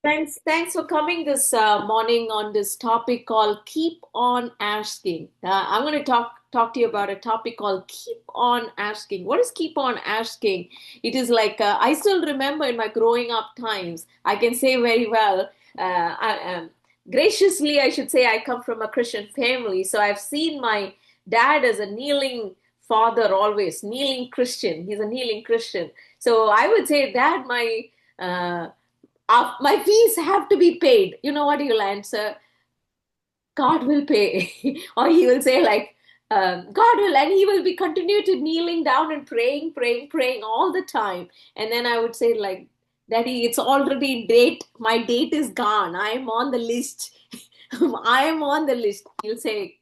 Thanks for coming this morning on this topic called "Keep on Asking." I'm going to talk to you about a topic called "Keep on Asking." What is "Keep on Asking"? It is like I still remember in my growing up times. I can say very well. Graciously, I should say I come from a Christian family, so I've seen my dad as a kneeling father, always kneeling Christian. He's a kneeling Christian. So I would say, Dad, uh, my fees have to be paid. You know what he'll answer? God will pay. Or he will say, like, God will, and he will be continue to kneeling down and praying all the time. And then I would say, like, Daddy, it's already date. My date is gone. I am on the list. I am on the list. He'll say,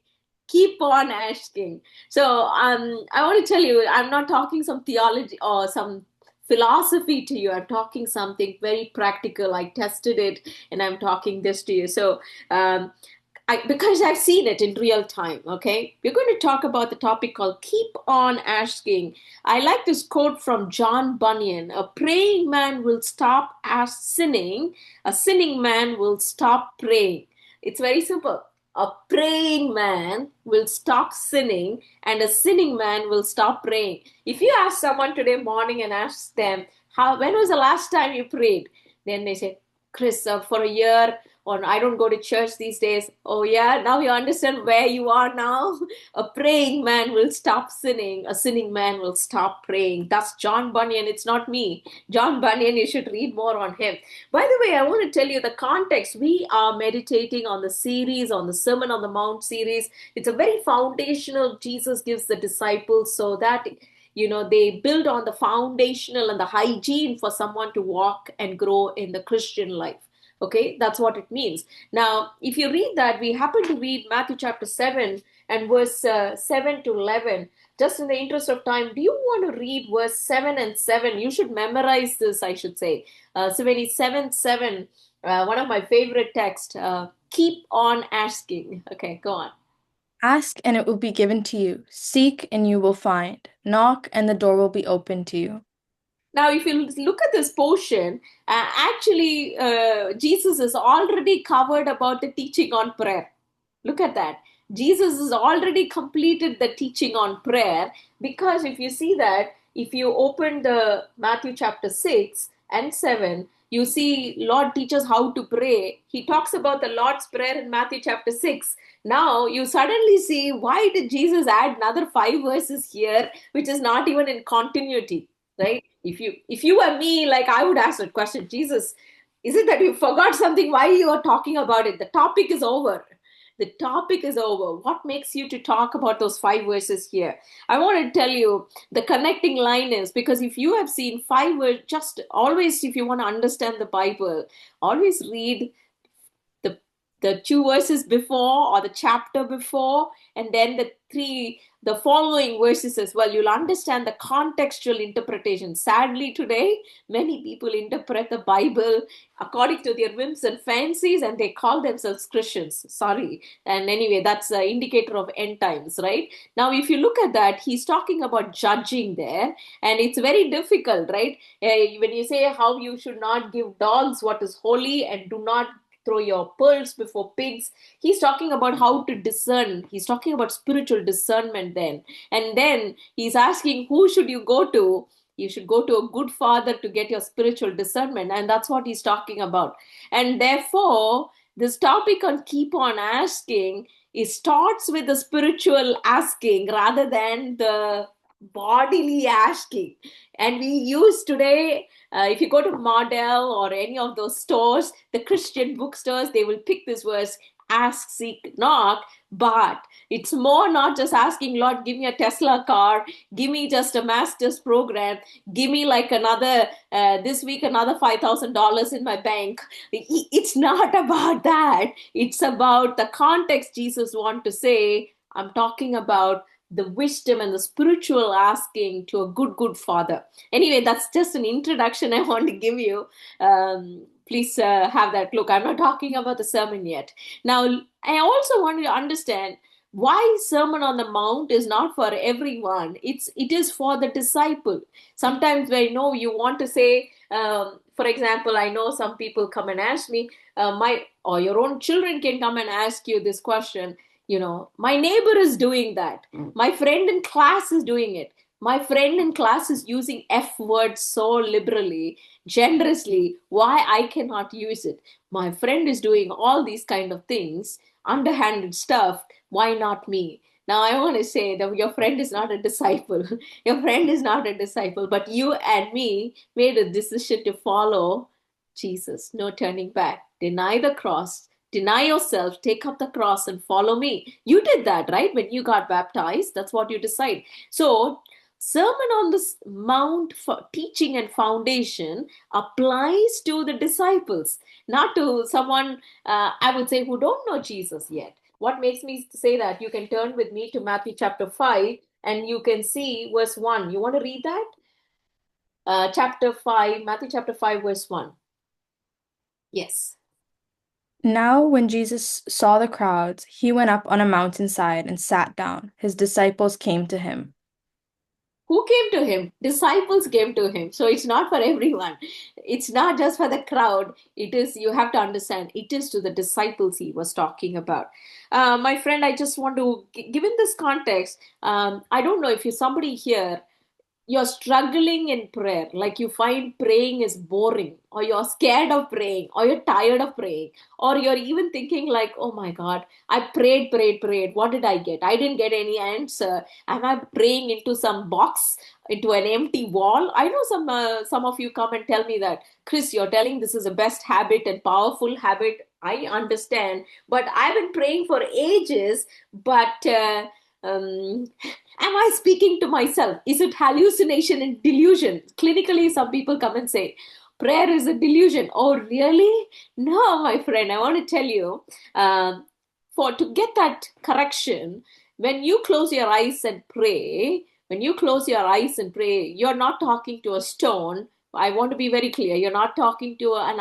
keep on asking. So I want to tell you, I'm not talking some theology or some philosophy to you. I'm talking something very practical. I tested it and I'm talking this to you. So um, because I've seen it in real time, okay? We're going to talk about the topic called Keep On Asking. I like this quote from John Bunyan: a praying man will stop sinning, a sinning man will stop praying. It's very simple. A praying man will stop sinning, and a sinning man will stop praying. If you ask someone today morning and ask them, when was the last time you prayed? Then they say, Chris, for a year, or I don't go to church these days. Oh, yeah, now you understand where you are now. A praying man will stop sinning, a sinning man will stop praying. That's John Bunyan. It's not me. John Bunyan, you should read more on him. By the way, I want to tell you the context. We are meditating on the series, on the Sermon on the Mount series. It's a very foundational, Jesus gives the disciples so that they build on the foundational and the hygiene for someone to walk and grow in the Christian life. Okay, that's what it means. Now, if you read that, we happen to read Matthew chapter 7 and verse 7 to 11. Just in the interest of time, do you want to read verse 7 and 7? You should memorize this, I should say. So, when it's 7 7, one of my favorite texts, keep on asking. Okay, go on. Ask and it will be given to you. Seek and you will find. Knock and the door will be open to you. Now, if you look at this portion, actually, Jesus has already covered about the teaching on prayer. Look at that. Jesus has already completed the teaching on prayer because if you see that, if you open the Matthew chapter 6 and 7, you see Lord teaches how to pray. He talks about the Lord's Prayer in Matthew chapter 6. Now you suddenly see why did Jesus add another 5 verses here, which is not even in continuity, right? If you were me, like I would ask that question, Jesus, is it that you forgot something? Why you are talking about it? The topic is over. The topic is over. What makes you to talk about those 5 verses here? I want to tell you the connecting line is because if you have seen 5 words, just always, if you want to understand the Bible, always read the the 2 verses before or the chapter before, and then the following verses as well. You'll understand the contextual interpretation. Sadly, today many people interpret the Bible according to their whims and fancies, and they call themselves Christians. Sorry. And anyway, that's an indicator of end times, right? Now, if you look at that, he's talking about judging there, and it's very difficult, right? When you say how you should not give dogs what is holy and do not throw your pearls before pigs, he's talking about how to discern. He's talking about spiritual discernment then. And then he's asking, who should you go to? You should go to a good father to get your spiritual discernment. And that's what he's talking about. And therefore, this topic on keep on asking, it starts with the spiritual asking rather than the bodily asking. And we use today, if you go to Model or any of those stores, the Christian bookstores, they will pick this verse: ask, seek, knock. But it's more not just asking, Lord, give me a Tesla car, give me just a master's program, give me like another, this week, another $5,000 in my bank. It's not about that. It's about the context Jesus want to say. I'm talking about the wisdom and the spiritual asking to a good father. Anyway, that's just an introduction I want to give you. Please have that look. I'm not talking about the sermon yet. Now, I also want you to understand why Sermon on the Mount is not for everyone. It is for the disciple. Sometimes I know you want to say for example, I know some people come and ask me, or your own children can come and ask you this question. My neighbor is doing that. My friend in class is doing it. My friend in class is using F words so liberally, generously. Why I cannot use it? My friend is doing all these kind of things, underhanded stuff. Why not me? Now, I want to say that your friend is not a disciple. Your friend is not a disciple, but you and me made a decision to follow Jesus. No turning back. Deny the cross, deny yourself, take up the cross, and follow me. You did that, right? When you got baptized, that's what you decide. So, Sermon on the Mount for teaching and foundation applies to the disciples, not to someone, I would say, who don't know Jesus yet. What makes me say that? You can turn with me to Matthew chapter 5 and you can see verse 1. You want to read that? Chapter 5, Matthew chapter 5, verse 1. Yes. Now, when Jesus saw the crowds, he went up on a mountainside and sat down. His disciples came to him. Who came to him? Disciples came to him. So it's not for everyone. It's not just for the crowd. It is, you have to understand, it is to the disciples he was talking about. My friend, I just want to, given this context, I don't know if you somebody here, you're struggling in prayer, like you find praying is boring, or you're scared of praying, or you're tired of praying, or you're even thinking like, oh my God, I prayed, what did I get? I didn't get any answer. Am I praying into some box, into an empty wall? I know some of you come and tell me that, Chris, you're telling this is the best habit and powerful habit. I understand, but I've been praying for ages, but um, am I speaking to myself? Is it hallucination and delusion? Clinically, some people come and say, prayer is a delusion. Oh, really? No, my friend, I want to tell you, for to get that correction, when you close your eyes and pray, you're not talking to a stone. I want to be very clear. You're not talking to an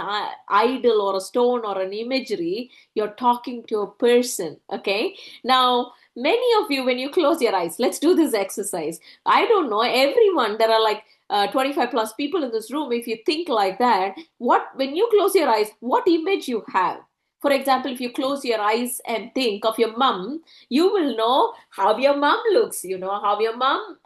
idol or a stone or an imagery. You're talking to a person. Okay. Now, many of you, when you close your eyes, let's do this exercise. I don't know, everyone, there are like 25 plus people in this room. If you think like that, when you close your eyes, what image you have? For example, if you close your eyes and think of your mom, you will know how your mom looks, how your mom,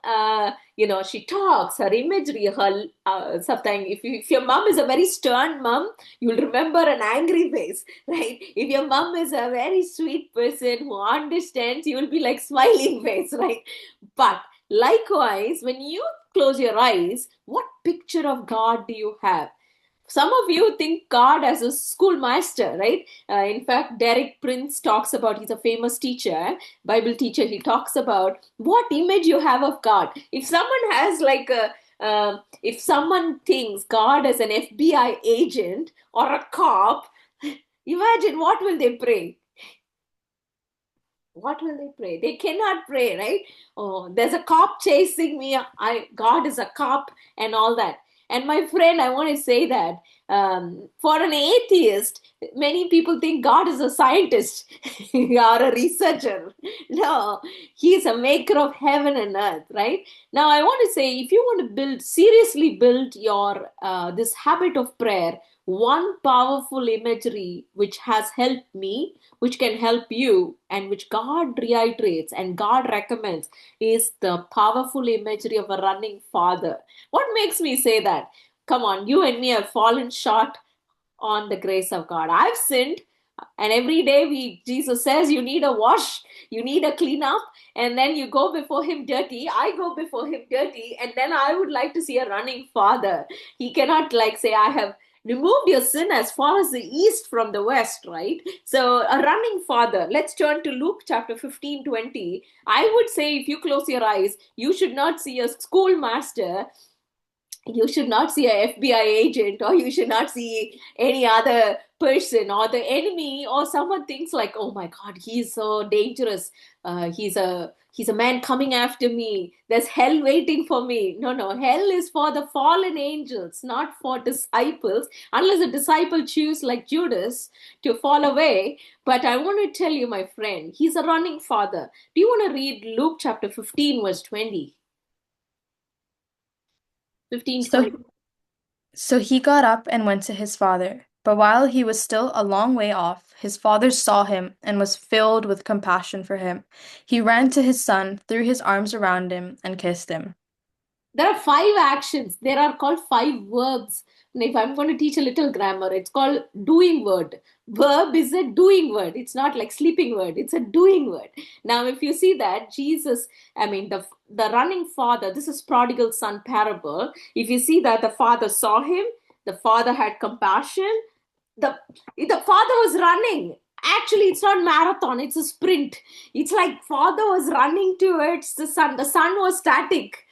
she talks, her imagery, her, sometimes if your mom is a very stern mom, you'll remember an angry face, right? If your mom is a very sweet person who understands, you will be like smiling face, right? But likewise, when you close your eyes, what picture of God do you have? Some of you think God as a schoolmaster, right? In fact, Derek Prince talks about, he's a famous teacher, Bible teacher. He talks about what image you have of God. If someone has like if someone thinks God as an FBI agent or a cop, imagine what will they pray? What will they pray? They cannot pray, right? Oh, there's a cop chasing me. God is a cop and all that. And my friend, I want to say that for an atheist, many people think God is a scientist or a researcher. No, He is a maker of heaven and earth, right? Now, I want to say, if you want to seriously build your this habit of prayer, one powerful imagery which has helped me, which can help you, and which God reiterates and God recommends, is the powerful imagery of a running father. What makes me say that? Come on, you and me have fallen short on the grace of God. I've sinned. And every day Jesus says you need a wash, you need a clean up, and then you go before him dirty. I go before him dirty, and then I would like to see a running father. He cannot like say, I have removed your sin as far as the east from the west, right? So a running father. Let's turn to Luke chapter 15:20. I would say if you close your eyes, you should not see a schoolmaster, you should not see a FBI agent, or you should not see any other person or the enemy, or someone thinks like, oh my God, he's so dangerous. He's a man coming after me. There's hell waiting for me. No, no, hell is for the fallen angels, not for disciples, unless a disciple choose like Judas to fall away. But I want to tell you, my friend, he's a running father. Do you want to read Luke chapter 15, verse 20? 15, So 20. So he got up and went to his father. But while he was still a long way off, his father saw him and was filled with compassion for him. He ran to his son, threw his arms around him, and kissed him. There are five actions. There are called five verbs. And if I'm going to teach a little grammar, it's called doing word. Verb is a doing word. It's not like sleeping word. It's a doing word. Now, if you see that Jesus, I mean the running father. This is prodigal son parable. If you see that the father saw him, the father had compassion. The father was running. Actually, it's not marathon. It's a sprint. It's like father was running towards the son. The son was static.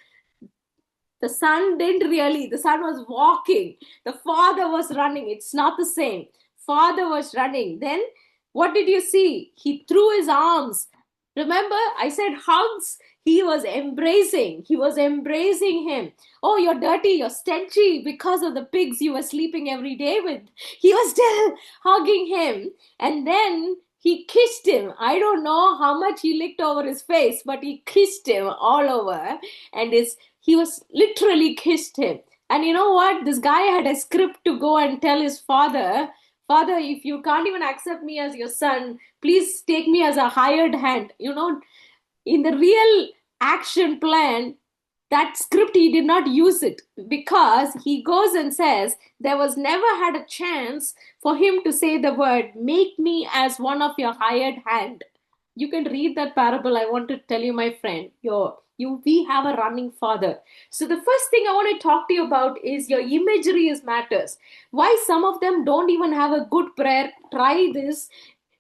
The son didn't really, the son was walking. The father was running. It's not the same. Father was running. Then what did you see? He threw his arms. Remember, I said hugs. He was embracing. He was embracing him. Oh, you're dirty, you're stenchy because of the pigs you were sleeping every day with. He was still hugging him. And then he kissed him. I don't know how much he licked over his face, but he kissed him all over. And he was literally kissed him. And you know what? This guy had a script to go and tell his father, Father, if you can't even accept me as your son, please take me as a hired hand. In the real action plan, that script he did not use it because he goes and says there was never had a chance for him to say the word, make me as one of your hired hand. You can read that parable. I want to tell you, my friend, we have a running father. So the first thing I want to talk to you about is your imagery is matters. Why some of them don't even have a good prayer. Try this.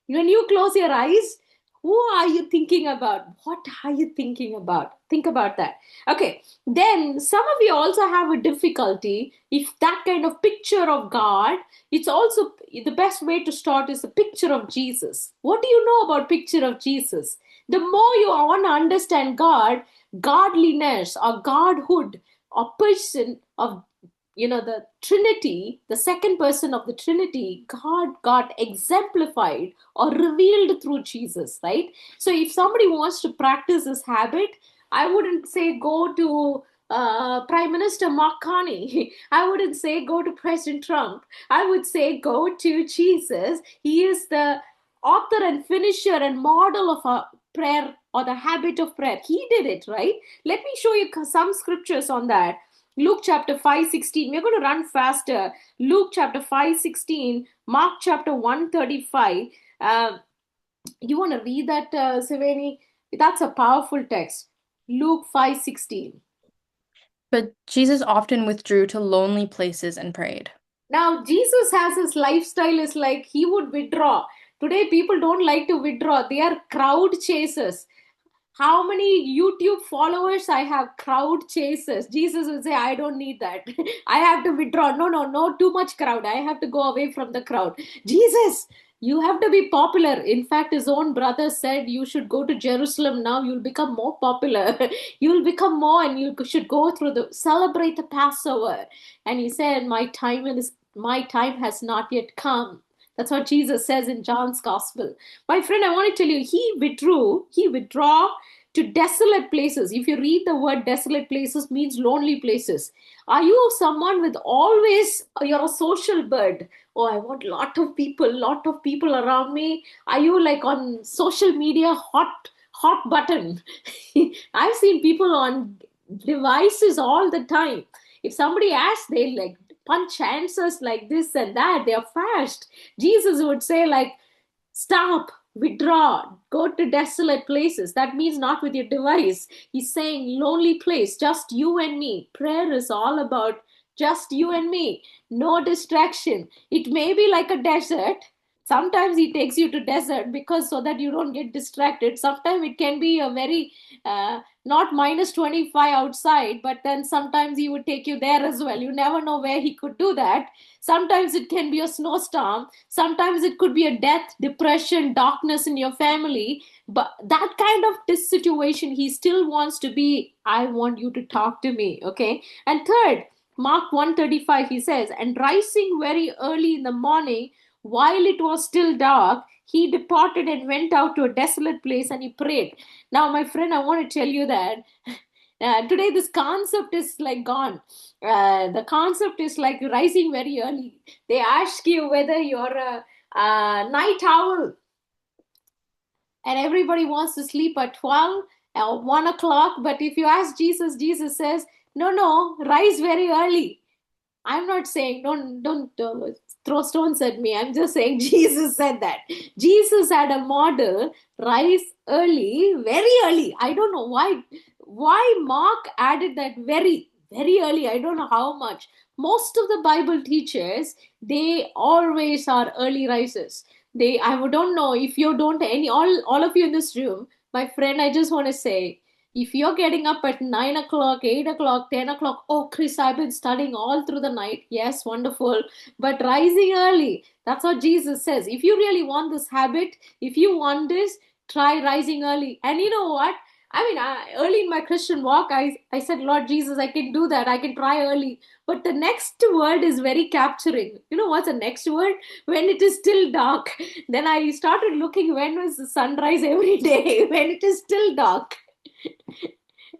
When you close your eyes, who are you thinking about? What are you thinking about? Think about that. Okay, then some of you also have a difficulty if that kind of picture of God. It's also the best way to start is a picture of Jesus. What do you know about picture of Jesus? The more you want to understand God, godliness or godhood or person of the Trinity, the second person of the Trinity, God got exemplified or revealed through Jesus, right? So if somebody wants to practice this habit, I wouldn't say go to Prime Minister Mark Carney. I wouldn't say go to President Trump. I would say go to Jesus. He is the author and finisher and model of a prayer or the habit of prayer. He did it, right? Let me show you some scriptures on that. Luke chapter 5:16. We're going to run faster. Luke chapter 5:16, Mark chapter 135. You want to read that, Savani? That's a powerful text. Luke 5:16. But Jesus often withdrew to lonely places and prayed. Now, Jesus has his lifestyle is like he would withdraw. Today, people don't like to withdraw. They are crowd chasers. How many YouTube followers I have, crowd chasers. Jesus will say, I don't need that. I have to withdraw. No, no, no, too much crowd. I have to go away from the crowd. Jesus, you have to be popular. In fact, his own brother said, you should go to Jerusalem now. You'll become more popular. You'll become more, and you should go through celebrate the Passover. And he said, my time has not yet come. That's what Jesus says in John's Gospel. My friend, I want to tell you, he withdraw to desolate places. If you read the word desolate places means lonely places. Are you someone with always, you're a social bird? Oh, I want lot of people around me. Are you like on social media hot button? I've seen people on devices all the time. If somebody asks, they like punch answers like this and that. They are fast. Jesus would say like, stop, withdraw, go to desolate places. That means not with your device. He's saying lonely place, just you and me. Prayer is all about just you and me. No distraction. It may be like a desert. Sometimes he takes you to desert because so that you don't get distracted. Sometimes it can be a very not minus 25 outside, but then sometimes he would take you there as well. You never know where he could do that. Sometimes it can be a snowstorm. Sometimes it could be a death, depression, darkness in your family. But that kind of situation, he still wants to be, I want you to talk to me. Okay. And third, Mark 135, he says, and rising very early in the morning, while it was still dark, he departed and went out to a desolate place and he prayed. Now, my friend, I want to tell you that Today, this concept is like gone. The concept is like rising very early. They ask you whether you're a night owl, and everybody wants to sleep at 12 or 1 o'clock. But if you ask Jesus, Jesus says, no, no, rise very early. I'm not saying don't throw stones at me. I'm just saying Jesus said that. Jesus had a model, rise early, very early. I don't know why Mark added that very early. I don't know how much. Most of the Bible teachers, they always are early risers. I don't know if you don't any all of you in this room, my friend. I just want to say, if you're getting up at 9 o'clock, 8 o'clock, 10 o'clock, oh, Chris, I've been studying all through the night. Yes, wonderful. But rising early, that's what Jesus says. If you really want this habit, if you want this, try rising early. And you know what? Early in my Christian walk, I said, Lord Jesus, I can do that. I can try early. But the next word is very capturing. You know what's the next word? When it is still dark. Then I started looking when was the sunrise every day, when it is still dark.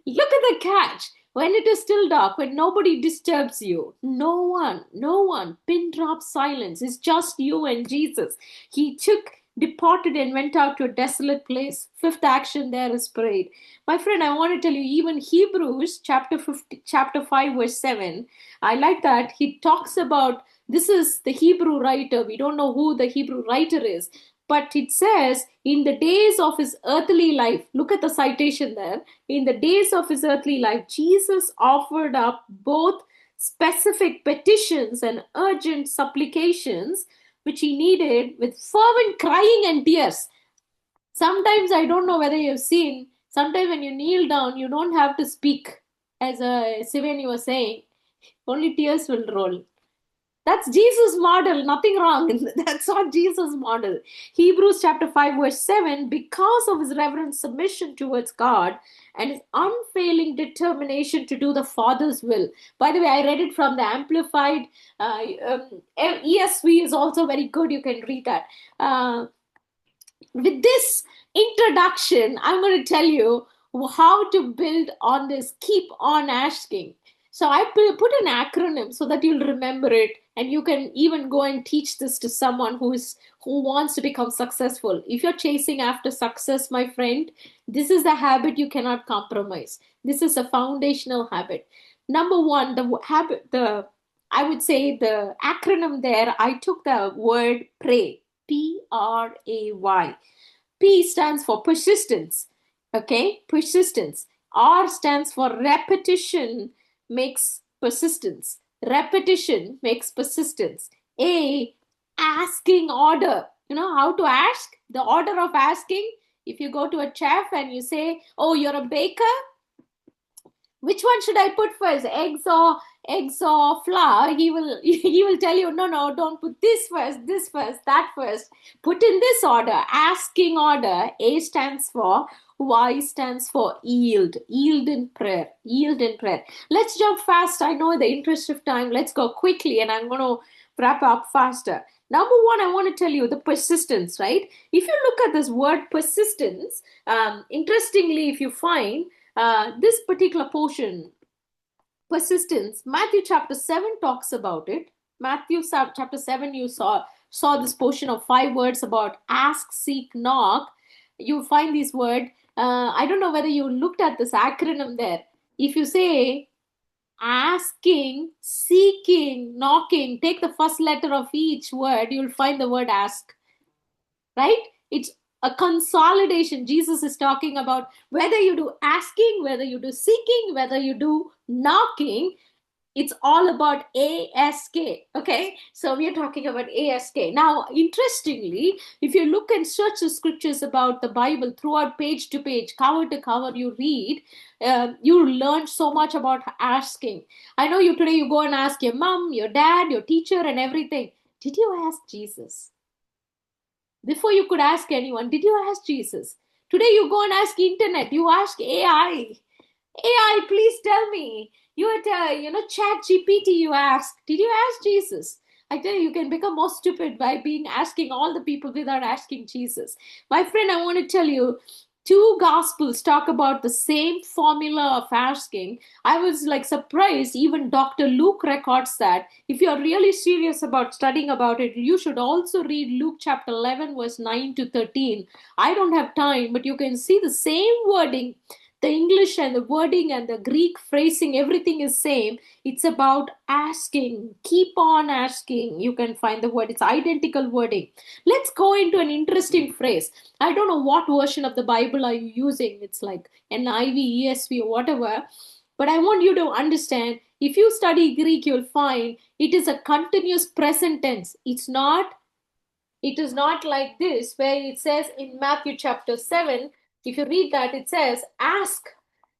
Look at the catch. When it is still dark, when nobody disturbs you, no one, pin drop silence. It's just you and Jesus. He departed and went out to a desolate place. Fifth action there is prayed. My friend, I want to tell you, even Hebrews chapter 5, verse 7, I like that. He talks about, this is the Hebrew writer. We don't know who the Hebrew writer is, but it says, in the days of his earthly life, look at the citation there. In the days of his earthly life, Jesus offered up both specific petitions and urgent supplications which he needed with fervent crying and tears. Sometimes, I don't know whether you've seen, sometimes when you kneel down, you don't have to speak. As Sivani was saying, only tears will roll. That's Jesus' model, nothing wrong. That's not Jesus' model. Hebrews chapter 5, verse 7, because of his reverent submission towards God and his unfailing determination to do the Father's will. By the way, I read it from the Amplified. ESV is also very good. You can read that. With this introduction, I'm going to tell you how to build on this. Keep on asking. So I put an acronym so that you'll remember it, and you can even go and teach this to someone who wants to become successful. If you're chasing after success, my friend, this is a habit you cannot compromise. This is a foundational habit. Number one, I would say the acronym there, I took the word pray. Pray. P stands for persistence. Okay, persistence. R stands for repetition makes persistence. Repetition makes persistence. A, asking order. You know how to ask? The order of asking. If you go to a chef and you say, oh, you're a baker, which one should I put first, eggs or flour? He will tell you, no, don't put this first, that first. Put in this order, asking order. A stands for, Y stands for yield in prayer. Let's jump fast. I know in the interest of time, let's go quickly, and I'm going to wrap up faster. Number one, I want to tell you the persistence, right? If you look at this word persistence, interestingly, if you find this particular portion, persistence, Matthew chapter 7 talks about it. Matthew chapter 7, you saw this portion of 5 words about ask, seek, knock. You find this word. I don't know whether you looked at this acronym there. If you say asking, seeking, knocking, take the first letter of each word, you'll find the word ask. Right? It's a consolidation. Jesus is talking about whether you do asking, whether you do seeking, whether you do knocking, it's all about ASK. Okay, so we are talking about ASK. Now, interestingly, if you look and search the scriptures about the Bible throughout, page to page, cover to cover, you read, you learn so much about asking. I know today you go and ask your mom, your dad, your teacher, and everything. Did you ask Jesus? Before you could ask anyone, did you ask Jesus? Today you go and ask internet, you ask AI. AI, please tell me. You at Chat GPT, you ask, did you ask Jesus? I tell you can become more stupid by asking all the people without asking Jesus. My friend, I want to tell you, two gospels talk about the same formula of asking. I was like surprised. Even Dr. Luke records that. If you're really serious about studying about it, you should also read Luke chapter 11, verse 9 to 13. I don't have time, but you can see the same wording. The English and the wording and the Greek phrasing, everything is same. It's about asking. Keep on asking. You can find the word. It's identical wording. Let's go into an interesting phrase. I don't know what version of the Bible are you using. It's like NIV, ESV, or whatever. But I want you to understand, if you study Greek, you'll find it is a continuous present tense. It is not like this, where it says in Matthew chapter 7, if you read that, it says, ask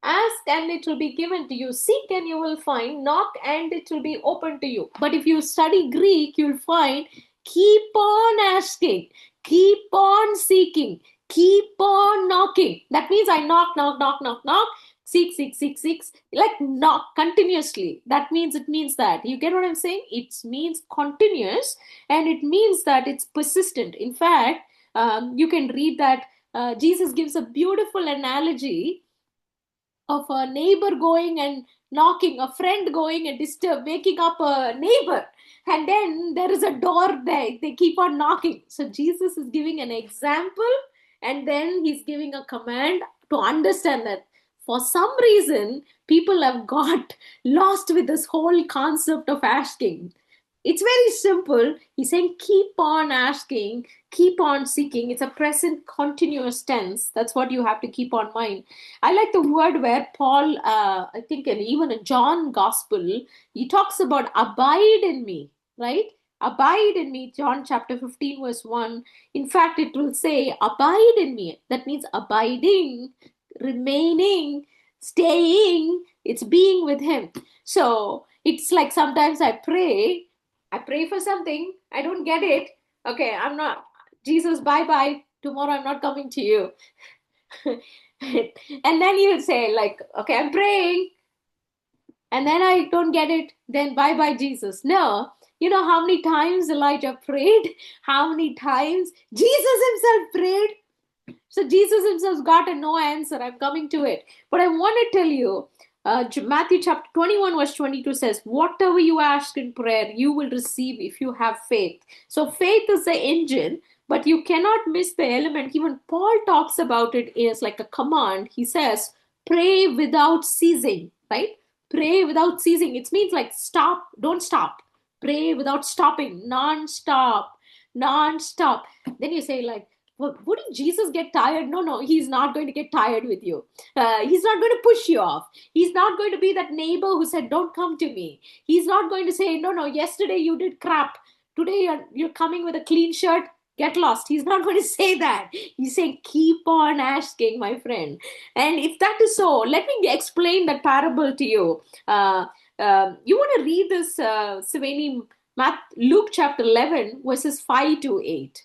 and it will be given to you. Seek and you will find. Knock and it will be open to you. But if you study Greek, you'll find keep on asking, keep on seeking, keep on knocking. That means I knock, knock, knock, knock, knock. Seek, seek, seek, seek, like knock continuously. That means it means that. You get what I'm saying? It means continuous, and it means that it's persistent. In fact, you can read that Jesus gives a beautiful analogy of a neighbor going and knocking, a friend going and waking up a neighbor, and then there is a door there. They keep on knocking. So Jesus is giving an example, and then he's giving a command to understand that for some reason people have got lost with this whole concept of asking. It's very simple. He's saying keep on asking, keep on seeking. It's a present continuous tense. That's what you have to keep on mind. I like the word where Paul, I think, and even in John Gospel, he talks about abide in me, right? Abide in me, John chapter 15, verse 1. In fact, it will say, abide in me. That means abiding, remaining, staying, it's being with him. So it's like sometimes I pray for something, I don't get it. Okay, I'm not, Jesus, bye bye. Tomorrow I'm not coming to you. And then you say, like, okay, I'm praying, and then I don't get it. Then bye bye, Jesus. No. You know how many times Elijah prayed? How many times Jesus himself prayed? So Jesus himself got a no answer. I'm coming to it. But I want to tell you, Matthew chapter 21, verse 22 says, whatever you ask in prayer, you will receive if you have faith. So faith is the engine, but you cannot miss the element. Even Paul talks about it as like a command. He says, pray without ceasing, right? Pray without ceasing. It means like stop, don't stop. Pray without stopping, non-stop, non-stop. Then you say like, well, wouldn't Jesus get tired? No, no, he's not going to get tired with you. He's not going to push you off. He's not going to be that neighbor who said, don't come to me. He's not going to say, no, no, yesterday you did crap. Today you're coming with a clean shirt. Get lost. He's not going to say that. He's saying, keep on asking, my friend. And if that is so, let me explain that parable to you. You want to read this, Savani, Luke chapter 11, verses 5 to 8.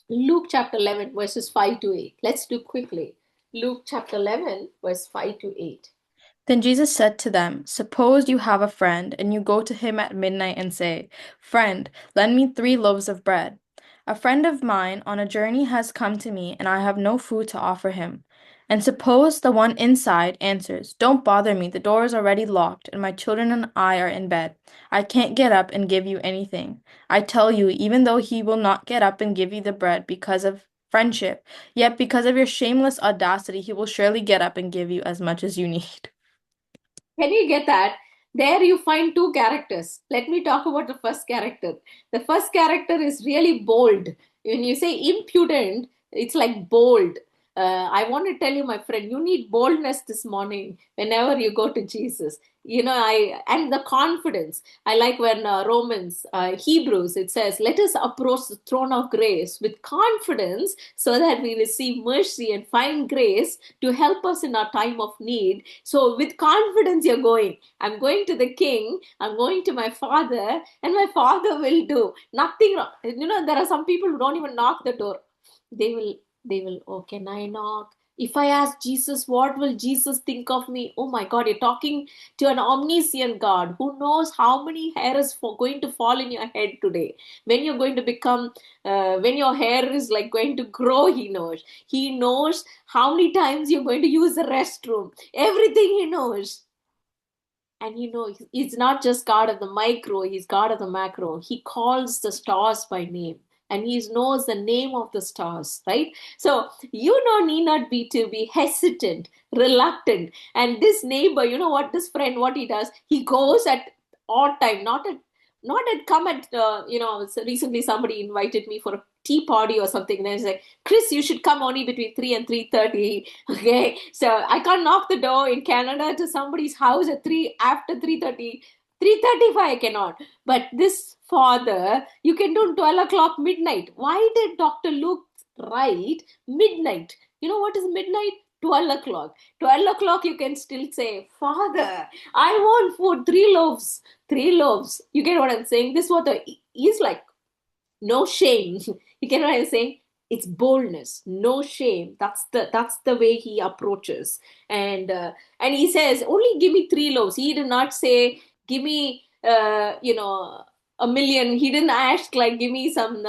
Luke chapter 11, verses 5 to 8. Let's do quickly. Luke chapter 11, verse 5 to 8. Then Jesus said to them, suppose you have a friend, and you go to him at midnight and say, friend, lend me 3 loaves of bread. A friend of mine on a journey has come to me, and I have no food to offer him. And suppose the one inside answers, don't bother me, the door is already locked, and my children and I are in bed. I can't get up and give you anything. I tell you, even though he will not get up and give you the bread because of friendship, yet because of your shameless audacity, he will surely get up and give you as much as you need. Can you get that? There you find 2 characters. Let me talk about the first character. The first character is really bold. When you say impudent, it's like bold. I want to tell you, my friend, you need boldness this morning whenever you go to Jesus. And the confidence. I like when Romans, Hebrews, it says, let us approach the throne of grace with confidence so that we receive mercy and find grace to help us in our time of need. So with confidence, you're going. I'm going to the King. I'm going to my Father, and my Father will do nothing wrong. There are some people who don't even knock the door. They will, oh, can I knock? If I ask Jesus, what will Jesus think of me? Oh my God, you're talking to an omniscient God who knows how many hairs for going to fall in your head today. When you're going to become, when your hair is like going to grow, He knows. He knows how many times you're going to use the restroom. Everything He knows. And he's not just God of the micro, he's God of the macro. He calls the stars by name and he knows the name of the stars, right? So need not be hesitant, reluctant. And this neighbor, this friend, what he does, he goes at odd time, not at come at so recently somebody invited me for a tea party or something, and I was like, Chris, you should come only between 3 and 3:30. Okay, so I can't knock the door in Canada to somebody's house at 3 after 3:30. 3:35 I cannot. But this father, you can do 12 o'clock midnight. Why did Dr. Luke write midnight? You know what is midnight? 12 o'clock. 12 o'clock you can still say, Father, I want food, 3 loaves. 3 loaves. You get what I'm saying? This what he's like, no shame. You get what I'm saying? It's boldness, no shame. That's the way he approaches. And he says, only give me 3 loaves. He did not say, give me a million. He didn't ask like, give me some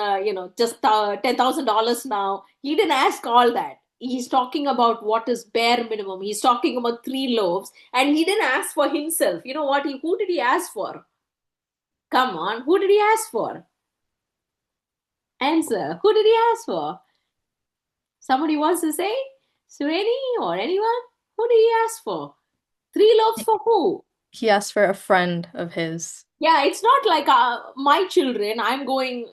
just $10,000 now. He didn't ask all that. He's talking about what is bare minimum. He's talking about 3 loaves, and he didn't ask for himself. You know what? Who did he ask for? Come on, who did he ask for? Answer. Who did he ask for? Somebody wants to say? Srini or anyone? Who did he ask for? 3 loaves for who? He asked for a friend of his. Yeah, it's not like my children, I'm going,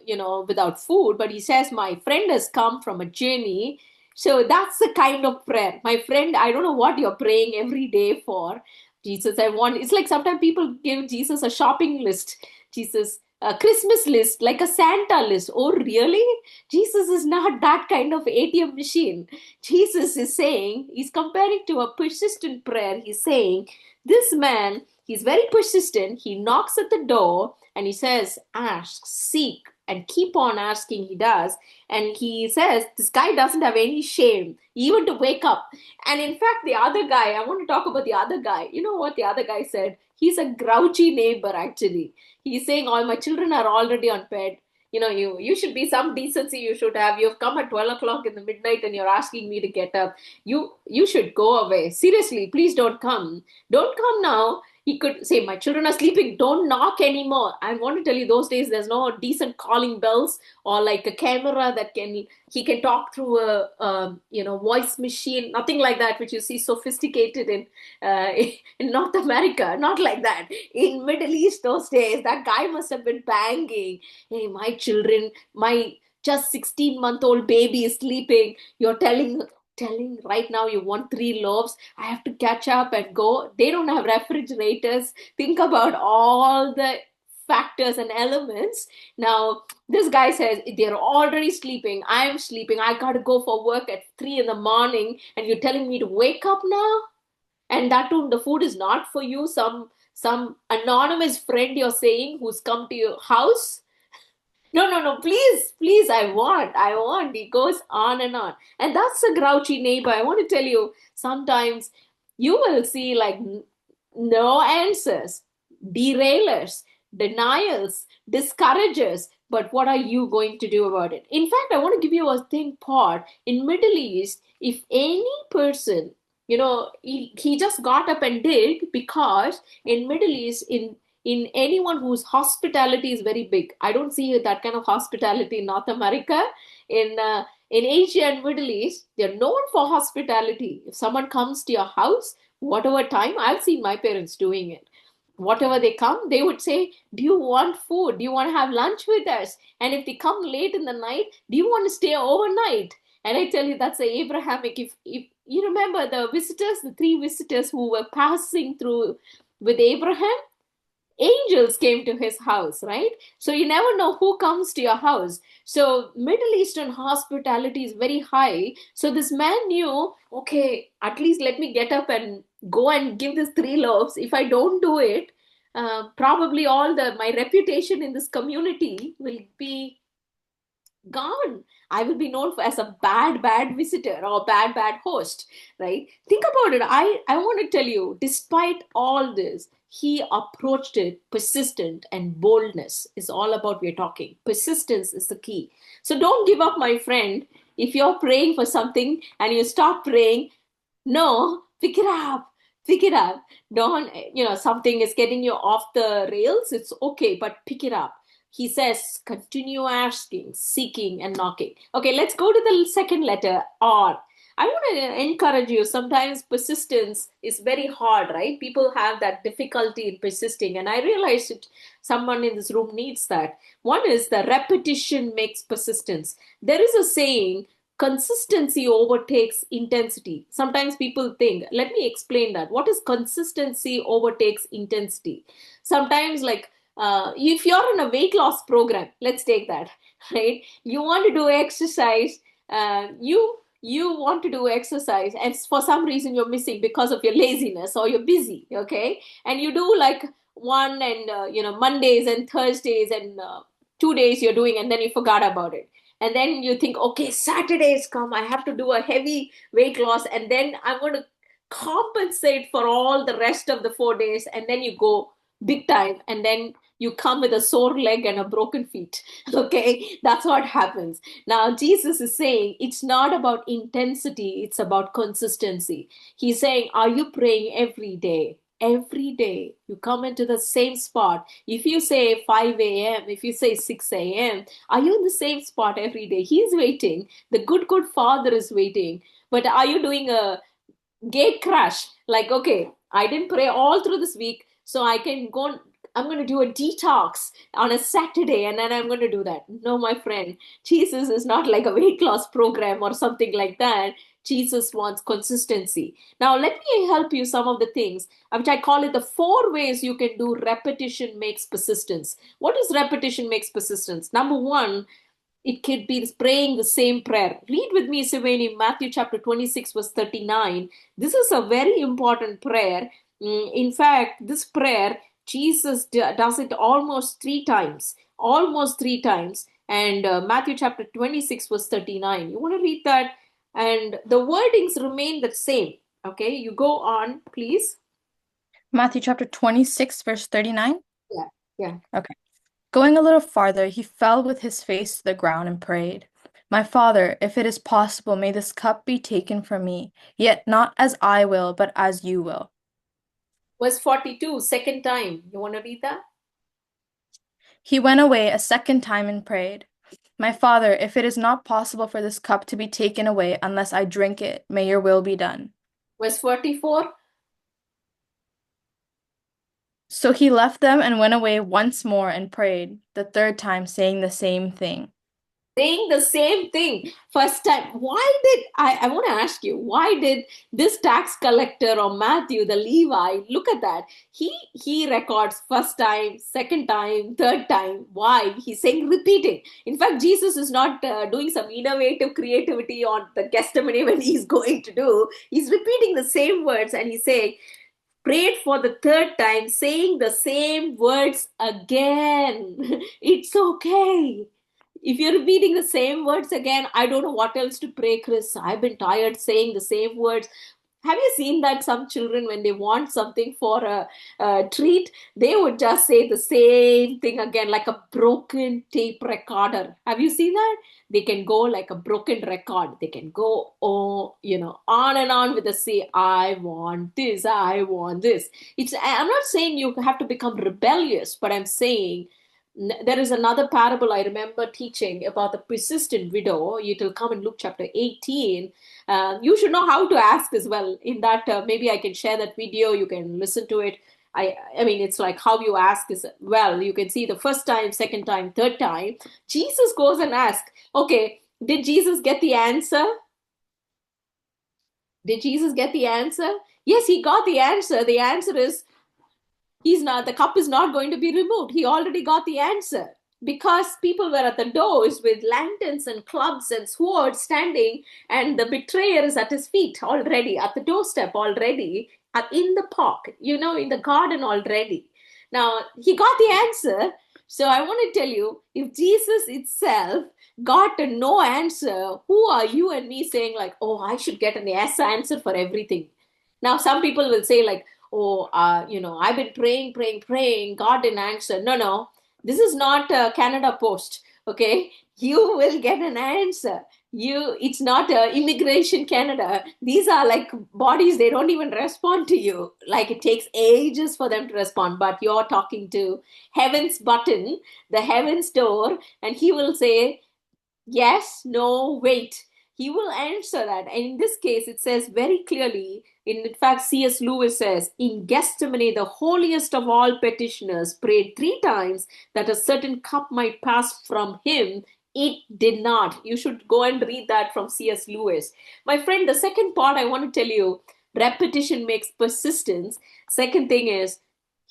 without food, but he says, my friend has come from a journey. So that's the kind of prayer. My friend, I don't know what you're praying every day for. Jesus, I want, it's like sometimes people give Jesus a shopping list. Jesus, a Christmas list, like a Santa list. Oh, really? Jesus is not that kind of ATM machine. Jesus is saying, he's comparing to a persistent prayer. He's saying, this man, he's very persistent. He knocks at the door and he says, ask, seek, and keep on asking. He does. And he says, this guy doesn't have any shame, even to wake up. And in fact, the other guy, I want to talk about the other guy. You know what the other guy said? He's a grouchy neighbor, actually. He's saying, all my children are already on bed. You should be some decency you should have. You've come at 12 o'clock in the midnight and you're asking me to get up. You should go away. Seriously, please don't come. Don't come now. He could say, my children are sleeping. Don't knock anymore. I want to tell you, those days, there's no decent calling bells or like a camera that he can talk through a voice machine. Nothing like that, which you see sophisticated uh, in North America. Not like that. In Middle East those days, that guy must have been banging. Hey, my children, my just 16-month-old baby is sleeping. You're telling right now you want 3 loaves. I have to catch up and go. They don't have refrigerators. Think about all the factors and elements. Now this guy says, they're already sleeping, I'm sleeping, I gotta go for work at 3 in the morning, and you're telling me to wake up now? And that too, the food is not for you, some anonymous friend you're saying who's come to your house. No, no, no, please, please, I want. He goes on and on. And that's a grouchy neighbor. I want to tell you, sometimes you will see like no answers, derailers, denials, discouragers. But what are you going to do about it? In fact, I want to give you a thing part. In Middle East, if any person, he just got up and did, because in Middle East, in anyone whose hospitality is very big. I don't see that kind of hospitality in North America. In Asia and Middle East, they're known for hospitality. If someone comes to your house, whatever time, I've seen my parents doing it. Whatever they come, they would say, do you want food? Do you want to have lunch with us? And if they come late in the night, do you want to stay overnight? And I tell you, that's the Abrahamic. If you remember the visitors, the 3 visitors who were passing through with Abraham, angels came to his house, right? So you never know who comes to your house. So Middle Eastern hospitality is very high. So this man knew, okay, at least let me get up and go and give this 3 loaves. If I don't do it, probably all my reputation in this community will be gone. I will be known as a bad visitor or bad host, right? Think about it. I want to tell you, despite all this, he approached it persistent, and boldness is all about we're talking. Persistence is the key. So don't give up, my friend. If you're praying for something and you stop praying, no, pick it up. Pick it up. Don't, something is getting you off the rails. It's okay, but pick it up. He says, continue asking, seeking, and knocking. Okay, let's go to the second letter, R. I want to encourage you. Sometimes persistence is very hard, right? People have that difficulty in persisting, and I realize that someone in this room needs that. One is the repetition makes persistence. There is a saying, consistency overtakes intensity. Sometimes people think, let me explain that. What is consistency overtakes intensity? Sometimes, like, if you're in a weight loss program, let's take that, right? You want to do exercise, you want to do exercise, and for some reason you're missing because of your laziness or you're busy, okay? And you do like one and Mondays and Thursdays and 2 days you're doing, and then you forgot about it, and then you think, okay, Saturday's come, I have to do a heavy weight loss, and then I'm going to compensate for all the rest of the 4 days, and then you go big time, and then you come with a sore leg and a broken feet. Okay, that's what happens. Now Jesus is saying it's not about intensity, it's about consistency. He's saying, are you praying every day? Every day you come into the same spot. If you say 5 a.m., if you say 6 a.m., are you in the same spot every day? He's waiting. The good Father is waiting. But are you doing a gate crash? Like, okay, I didn't pray all through this week, so I can go. I'm going to do a detox on a Saturday and then I'm going to do that. No, my friend, Jesus is not like a weight loss program or something like that. Jesus wants consistency. Now, let me help you some of the things, which I call it the 4 ways you can do repetition makes persistence. What is repetition makes persistence? Number one, it could be praying the same prayer. Read with me, Sivani, Matthew chapter 26, verse 39. This is a very important prayer. In fact, this prayer, Jesus does it almost 3 times. Almost 3 times. And Matthew chapter 26, verse 39. You want to read that? And the wordings remain the same. Okay, you go on, please. Matthew chapter 26, verse 39. Yeah. Okay. Going a little farther, he fell with his face to the ground and prayed, My Father, if it is possible, may this cup be taken from me, yet not as I will, but as you will. Verse 42, second time. You want to read that? He went away a second time and prayed, My Father, if it is not possible for this cup to be taken away unless I drink it, may your will be done. Verse 44. So he left them and went away once more and prayed, the third time, saying the same thing. Saying the same thing first time. Why did I want to ask you, why did this tax collector or Matthew the Levi, look at that, he records first time, second time, third time? Why? He's saying repeating. In fact, Jesus is not doing some innovative creativity on the Gethsemane when he's going to do. He's repeating the same words, and he's saying, prayed for the third time, saying the same words again. It's okay. If you're repeating the same words again, I don't know what else to pray, Chris. I've been tired saying the same words. Have you seen that some children, when they want something for a treat, they would just say the same thing again, like a broken tape recorder? Have you seen that? They can go like a broken record. They can go, on and on with the say, I want this, I want this. I'm not saying you have to become rebellious, but I'm saying there is another parable I remember teaching about the persistent widow. It will come in Luke chapter 18. You should know how to ask as well. In that, maybe I can share that video. You can listen to it. I mean, it's like how you ask is well. You can see the first time, second time, third time. Jesus goes and asks, okay, did Jesus get the answer? Did Jesus get the answer? Yes, he got the answer. The answer is, the cup is not going to be removed. He already got the answer because people were at the doors with lanterns and clubs and swords standing, and the betrayer is at his feet already, at the doorstep already, in the park, in the garden already. Now, he got the answer. So I want to tell you, if Jesus itself got a no answer, who are you and me saying like, oh, I should get an yes answer for everything? Now, some people will say like, oh, I've been praying, praying, praying, God didn't answer. No, no, this is not Canada Post. Okay, you will get an answer. It's not immigration Canada. These are like bodies, they don't even respond to you. Like it takes ages for them to respond, but you're talking to heaven's button, the heaven's door, and he will say yes, no, wait. He will answer that. And in this case, it says very clearly, in fact, C.S. Lewis says, in Gethsemane, the holiest of all petitioners prayed 3 times that a certain cup might pass from him. It did not. You should go and read that from C.S. Lewis. My friend, the second part I want to tell you, repetition makes persistence. Second thing is,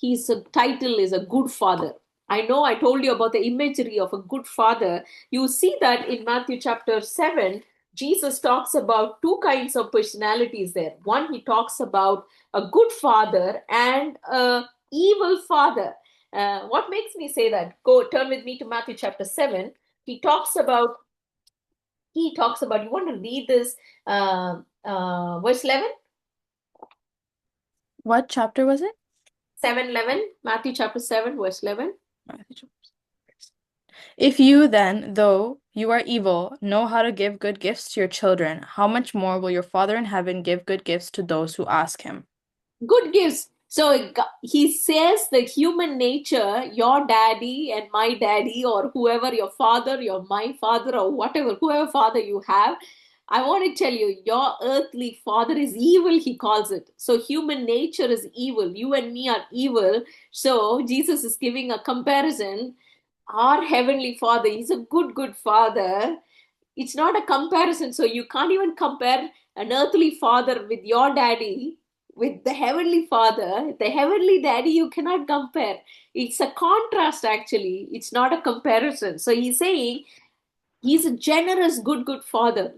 his title is a good father. I know I told you about the imagery of a good father. You see that in Matthew chapter 7, Jesus talks about 2 kinds of personalities there. One, he talks about a good father and a evil father. What makes me say that? Go turn with me to Matthew chapter 7. You want to read this verse 11? What chapter was it? 7:11, Matthew chapter 7, verse 11. If you then, though you are evil, know how to give good gifts to your children, how much more will your Father in heaven give good gifts to those who ask him? Good gifts. So he says the human nature, your daddy and my daddy, or whoever your father, my father, or whatever, whoever father you have, I want to tell you, your earthly father is evil, he calls it. So human nature is evil. You and me are evil. So Jesus is giving a comparison. Our heavenly father, he's a good, good father. It's not a comparison. So you can't even compare an earthly father with your daddy, with the heavenly father. The heavenly daddy, you cannot compare. It's a contrast, actually. It's not a comparison. So he's saying he's a generous, good, good father.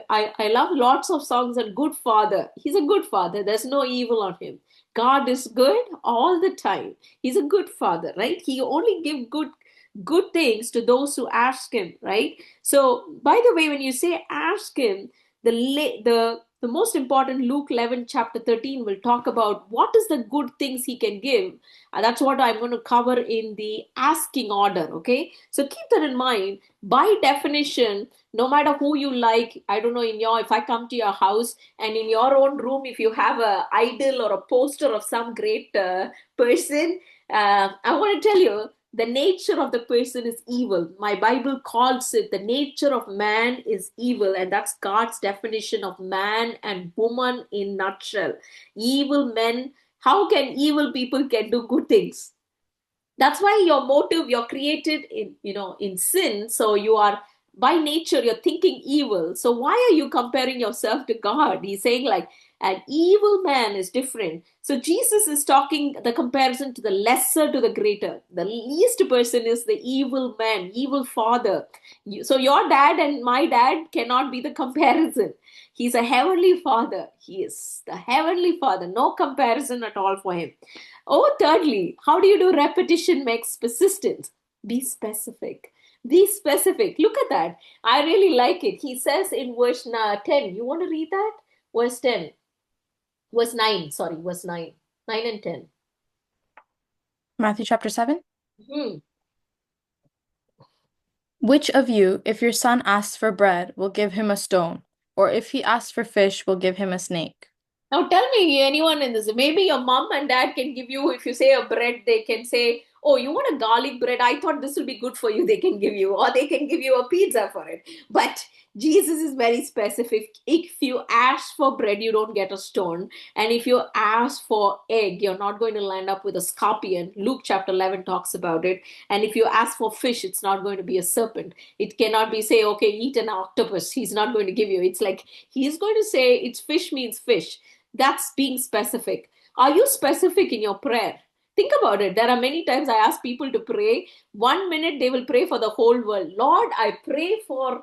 I love lots of songs on good father. He's a good father. There's no evil on him. God is good all the time. He's a good father, right? He only give good things to those who ask him, right? So, by the way, when you say ask him, the most important Luke 11 chapter 13 will talk about what is the good things he can give. And that's what I'm going to cover in the asking order, okay? So keep that in mind. By definition, no matter who you like, I don't know, if I come to your house and in your own room, if you have a idol or a poster of some great person, I want to tell you, the nature of the person is evil. My Bible calls it the nature of man is evil, and that's God's definition of man and woman in nutshell. Evil men. How can evil people can do good things? That's why your motive, you're created in sin, so you are by nature you're thinking evil. So why are you comparing yourself to God? He's saying like an evil man is different. So Jesus is talking the comparison to the lesser to the greater. The least person is the evil man, evil father. So your dad and my dad cannot be the comparison. He's a heavenly father. He is the heavenly father. No comparison at all for him. Oh, thirdly, how do you do repetition makes persistence? Be specific. Be specific. Look at that. I really like it. He says in verse 10. You want to read that? Verse 10. Verse 9. Sorry, verse 9. 9 and 10. Matthew chapter 7. Hmm. Which of you, if your son asks for bread, will give him a stone? Or if he asks for fish, will give him a snake? Now tell me, anyone in this, maybe your mom and dad can give you, if you say a bread, they can say, oh, you want a garlic bread? I thought this will be good for you. They can give you, or they can give you a pizza for it. But Jesus is very specific. If you ask for bread, you don't get a stone. And if you ask for egg, you're not going to land up with a scorpion. Luke chapter 11 talks about it. And if you ask for fish, it's not going to be a serpent. It cannot be say, okay, eat an octopus. He's not going to give you. It's like, he's going to say it's fish means fish. That's being specific. Are you specific in your prayer? Think about it. There are many times I ask people to pray. 1 minute they will pray for the whole world. Lord, I pray for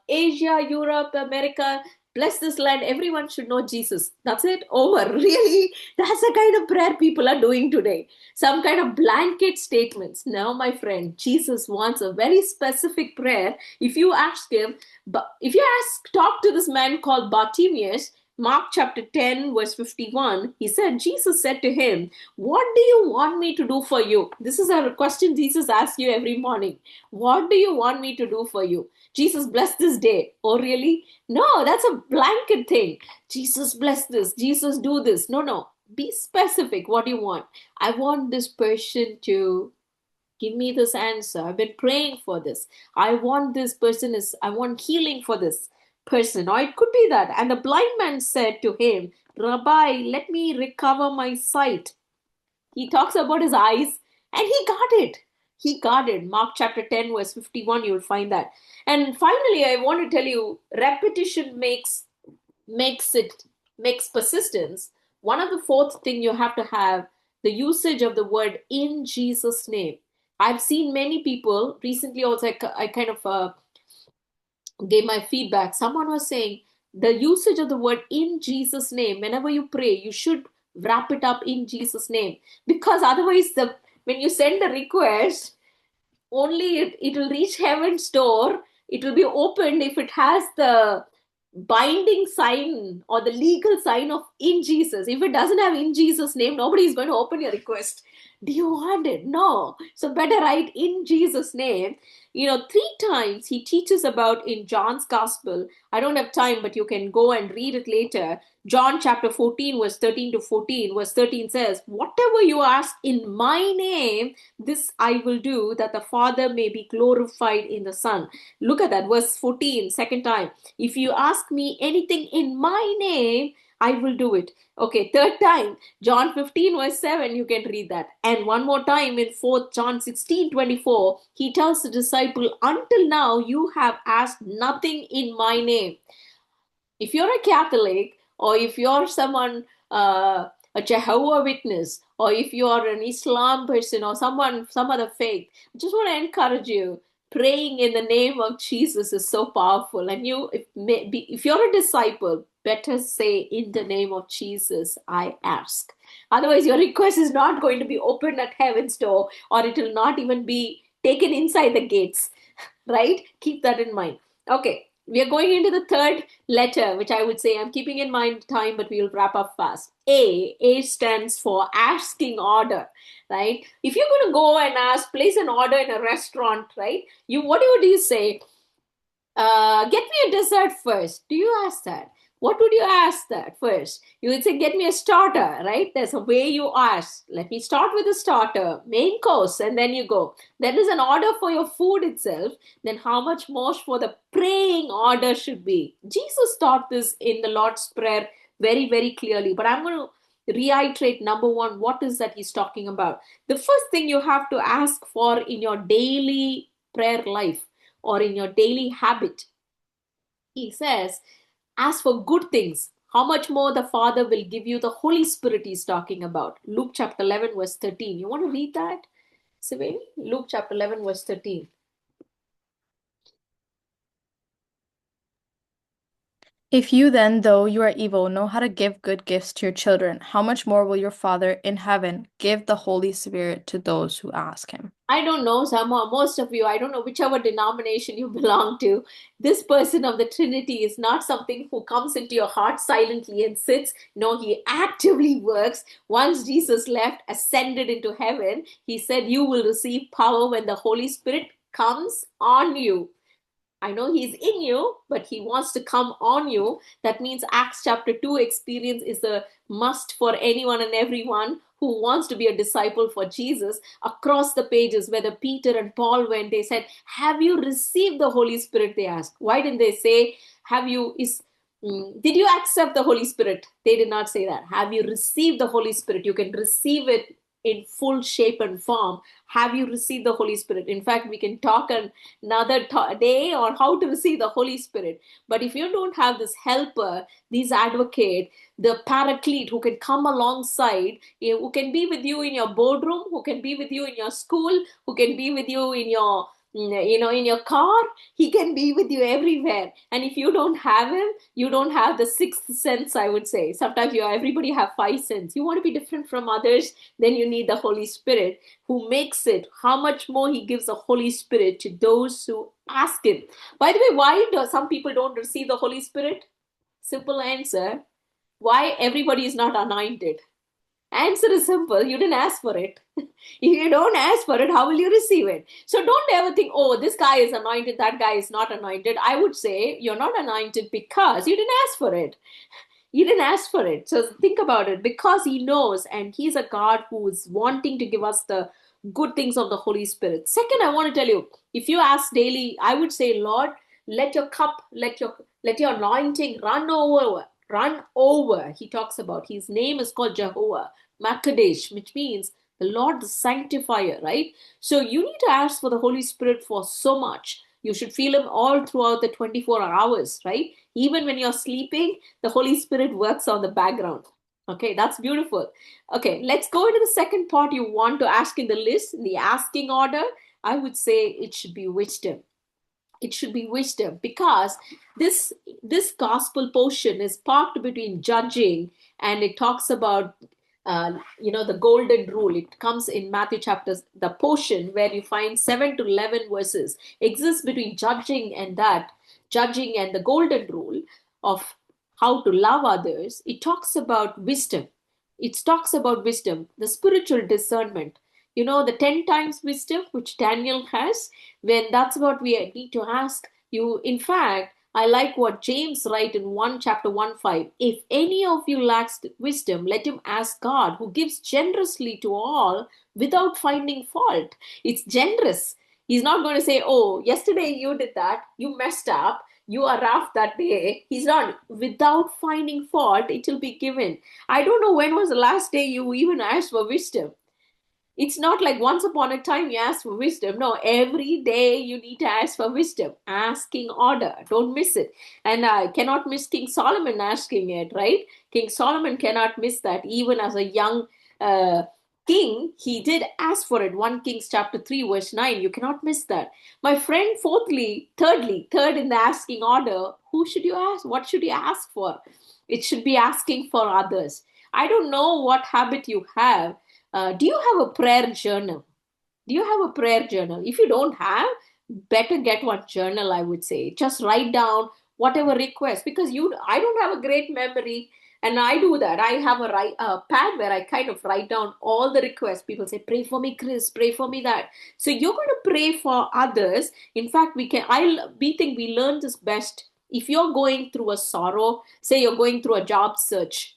Asia, Europe, America. bless this land, everyone should know Jesus. That's it, over. Really? That's the kind of prayer people are doing today. Some kind of blanket statements. Now, my friend, Jesus wants a very specific prayer. If you ask him, but if you talk to this man called Bartimaeus, Mark chapter 10, verse 51, he said, Jesus said to him, what do you want me to do for you? This is a question Jesus asks you every morning. What do you want me to do for you? Jesus, bless this day. Oh, really? No, that's a blanket thing. Jesus, bless this. Jesus, do this. No, no. Be specific. What do you want? I want this person to give me this answer. I've been praying for this. I want this person I want healing for this person. Or it could be that. And the blind man said to him, Rabbi, let me recover my sight. He talks about his eyes and he got it. He got it. Mark chapter 10, verse 51, you'll find that. And finally, I want to tell you, repetition makes persistence. One of the fourth thing you have to have, the usage of the word in Jesus' name. I've seen many people recently also, I kind of gave my feedback. Someone was saying the usage of the word in Jesus' name, whenever you pray, you should wrap it up in Jesus' name. Because otherwise, when you send a request, only it will reach heaven's door. It will be opened if it has the binding sign or the legal sign of in Jesus. If it doesn't have in Jesus' name, nobody is going to open your request. Do you want it? No. So better write in Jesus' name. 3 times he teaches about in John's gospel. I don't have time, but you can go and read it later. John chapter 14, verse 13 to 14. Verse 13 says, whatever you ask in my name, this I will do, that the Father may be glorified in the Son. Look at that, verse 14, second time. If you ask me anything in my name, I will do it. Okay, third time, John 15, verse 7, you can read that. And one more time in 4th John 16, 24, he tells the disciple, until now you have asked nothing in my name. If you're a Catholic, or if you're someone, a Jehovah Witness, or if you're an Islam person or some other faith, I just want to encourage you. Praying in the name of Jesus is so powerful. And if you're a disciple, better say, in the name of Jesus, I ask. Otherwise, your request is not going to be opened at heaven's door, or it will not even be taken inside the gates, right? Keep that in mind. Okay, we are going into the third letter, which I would say, I'm keeping in mind time, but we will wrap up fast. A stands for asking order, right? If you're going to go and place an order in a restaurant, right? What do you say? Get me a dessert first. Do you ask that? What would you ask that first? You would say, get me a starter, right? There's a way you ask. Let me start with the starter, main course, and then you go. There is an order for your food itself. Then how much more for the praying order should be? Jesus taught this in the Lord's Prayer very, very clearly. But I'm going to reiterate, number one, what is that he's talking about? The first thing you have to ask for in your daily prayer life or in your daily habit, he says, ask for good things. How much more the Father will give you the Holy Spirit he's talking about. Luke chapter 11, verse 13. You want to read that, Siveni? Luke chapter 11, verse 13. If you then, though you are evil, know how to give good gifts to your children, how much more will your Father in heaven give the Holy Spirit to those who ask him? I don't know, most of you, I don't know whichever denomination you belong to. This person of the Trinity is not something who comes into your heart silently and sits. No, he actively works. Once Jesus left, ascended into heaven, he said, you will receive power when the Holy Spirit comes on you. I know he's in you, but he wants to come on you. That means Acts chapter 2 experience is a must for anyone and everyone who wants to be a disciple for Jesus. Across the pages, whether Peter and Paul went, they said, have you received the Holy Spirit? They asked. Why didn't they say, did you accept the Holy Spirit? They did not say that. Have you received the Holy Spirit? You can receive it in full shape and form. Have you received the Holy Spirit? In fact, we can talk another day on how to receive the Holy Spirit. But if you don't have this helper, this advocate, the paraclete who can come alongside, who can be with you in your boardroom, who can be with you in your school, who can be with you in your in your car. He can be with you everywhere. And if you don't have him, you don't have the sixth sense, I would say. Sometimes everybody have five sense. You want to be different from others, then you need the Holy Spirit who makes it. How much more he gives the Holy Spirit to those who ask him. By the way, why do some people don't receive the Holy Spirit? Simple answer. Why everybody is not anointed? Answer is simple. You didn't ask for it. If you don't ask for it, how will you receive it? So don't ever think, oh, this guy is anointed, that guy is not anointed. I would say you're not anointed because you didn't ask for it. You didn't ask for it. So think about it. Because he knows, and he's a God who is wanting to give us the good things of the Holy Spirit. Second, I want to tell you, if you ask daily, I would say, Lord, let your cup, let your anointing run over. He talks about, his name is called Jehovah Makadesh, which means the Lord the sanctifier, right? So you need to ask for the Holy Spirit for so much. You should feel him all throughout the 24 hours, right? Even when you're sleeping, the Holy Spirit works on the background. Okay, that's beautiful. Okay, let's go into the second part you want to ask in the list, in the asking order. I would say it should be wisdom. It should be wisdom, because this gospel portion is parked between judging, and it talks about the golden rule. It comes in Matthew chapters, the portion where you find 7 to 11 verses exists between judging and the golden rule of how to love others. It talks about wisdom. It talks about wisdom, the spiritual discernment. The 10 times wisdom which Daniel has, when that's what we need to ask you. In fact, I like what James write in 1 chapter 1:5. If any of you lacks wisdom, let him ask God, who gives generously to all without finding fault. It's generous. He's not going to say, oh, yesterday you did that, you messed up, you are rough that day. He's not. Without finding fault, it will be given. I don't know when was the last day you even asked for wisdom. It's not like once upon a time you ask for wisdom. No, every day you need to ask for wisdom. Asking order. Don't miss it. And I cannot miss King Solomon asking it, right? King Solomon cannot miss that. Even as a young uh, king, he did ask for it. 1 Kings chapter 3, verse 9. You cannot miss that. My friend, third in the asking order, who should you ask? What should you ask for? It should be asking for others. I don't know what habit you have. Do you have a prayer journal? Do you have a prayer journal? If you don't have, better get one journal, I would say. Just write down whatever request, because I don't have a great memory, and I do that. I have a pad where I kind of write down all the requests. People say, pray for me, Chris, pray for me that. So you're going to pray for others. In fact, we think we learn this best if you're going through a sorrow. Say you're going through a job search,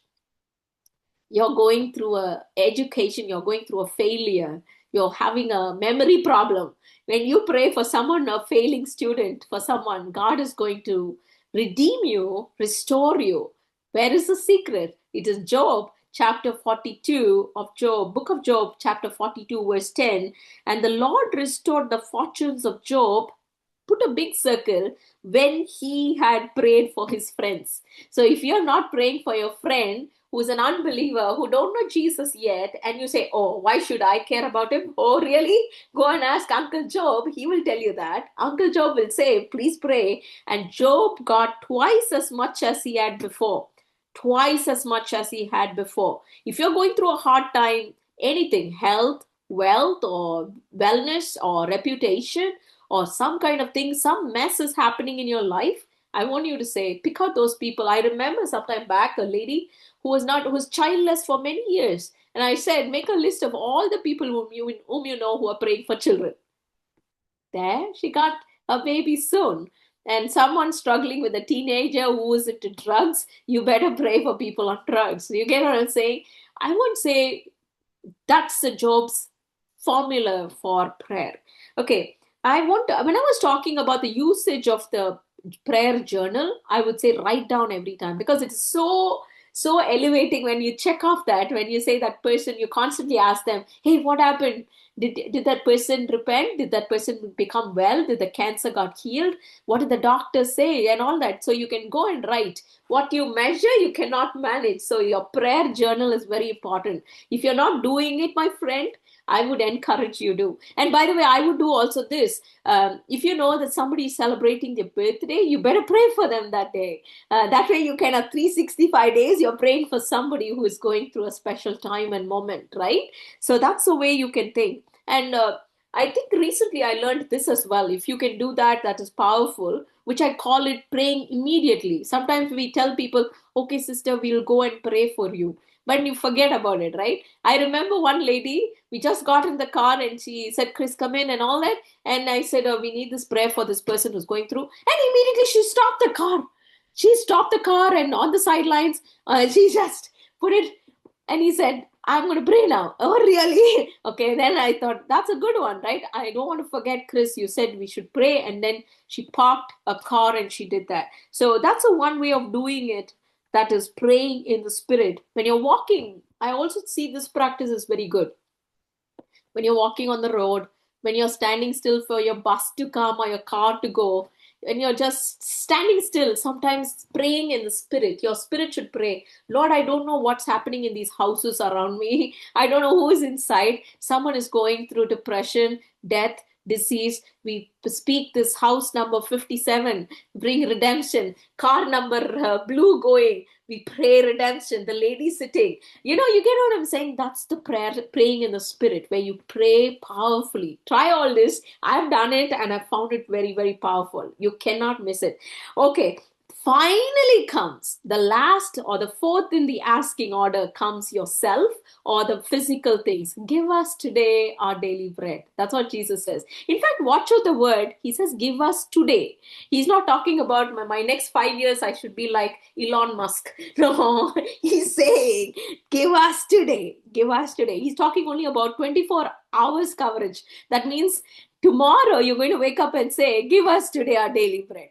you're going through a education, you're going through a failure, you're having a memory problem. When you pray for someone, a failing student, for someone, God is going to redeem you, restore you. Where is the secret? It is Job chapter 42 of Job, book of Job chapter 42 verse 10. And the Lord restored the fortunes of Job, put a big circle, when he had prayed for his friends. So if you're not praying for your friend who's an unbeliever, who don't know Jesus yet, and you say, oh, why should I care about him? Oh, really? Go and ask Uncle Job. He will tell you that. Uncle Job will say, please pray. And Job got twice as much as he had before. Twice as much as he had before. If you're going through a hard time, anything, health, wealth, or wellness, or reputation, or some kind of thing, some mess is happening in your life, I want you to say, pick out those people. I remember sometime back a lady who was childless for many years. And I said, make a list of all the people whom you know who are praying for children. There, she got a baby soon. And someone struggling with a teenager who is into drugs, you better pray for people on drugs. You get what I'm saying? I would say that's the Job's formula for prayer. Okay, when I was talking about the usage of the prayer journal, I would say write down every time, because it's so elevating when you check off that. When you say that person, you constantly ask them, hey, what happened? Did that person repent? Did that person become well? Did the cancer got healed? What did the doctor say? And all that. So you can go and write. What you measure, you cannot manage. So your prayer journal is very important. If you're not doing it, my friend, I would encourage you to. And by the way, I would do also this. If you know that somebody is celebrating their birthday, you better pray for them that day. That way, you can have 365 days, you're praying for somebody who is going through a special time and moment, right? So that's the way you can think. And I think recently I learned this as well. If you can do that, that is powerful, which I call it praying immediately. Sometimes we tell people, okay, sister, we'll go and pray for you. But you forget about it, right? I remember one lady, we just got in the car and she said, Chris, come in and all that. And I said, oh, we need this prayer for this person who's going through. And immediately she stopped the car. She stopped the car and on the sidelines, she just put it. And he said, I'm going to pray now. Oh, really? Okay, then I thought, that's a good one, right? I don't want to forget, Chris, you said we should pray. And then she parked a car and she did that. So that's a one way of doing it, that is praying in the spirit. When you're walking, I also see this practice is very good. When you're walking on the road, when you're standing still for your bus to come or your car to go, and you're just standing still, sometimes praying in the spirit. Your spirit should pray, Lord, I don't know what's happening in these houses around me. I don't know who is inside. Someone is going through depression, death, disease. We speak this house number 57, bring redemption. Car number blue going, we pray redemption. The lady sitting, you get what I'm saying? That's the prayer, praying in the spirit, where you pray powerfully. Try all this. I've done it and I've found it very, very powerful. You cannot miss it. Okay. Finally comes the last or the fourth in the asking order, comes yourself or the physical things. Give us today our daily bread. That's what Jesus says. In fact, watch out the word. He says, give us today. He's not talking about my next 5 years, I should be like Elon Musk. No, he's saying, give us today. Give us today. He's talking only about 24 hours coverage. That means tomorrow you're going to wake up and say, give us today our daily bread.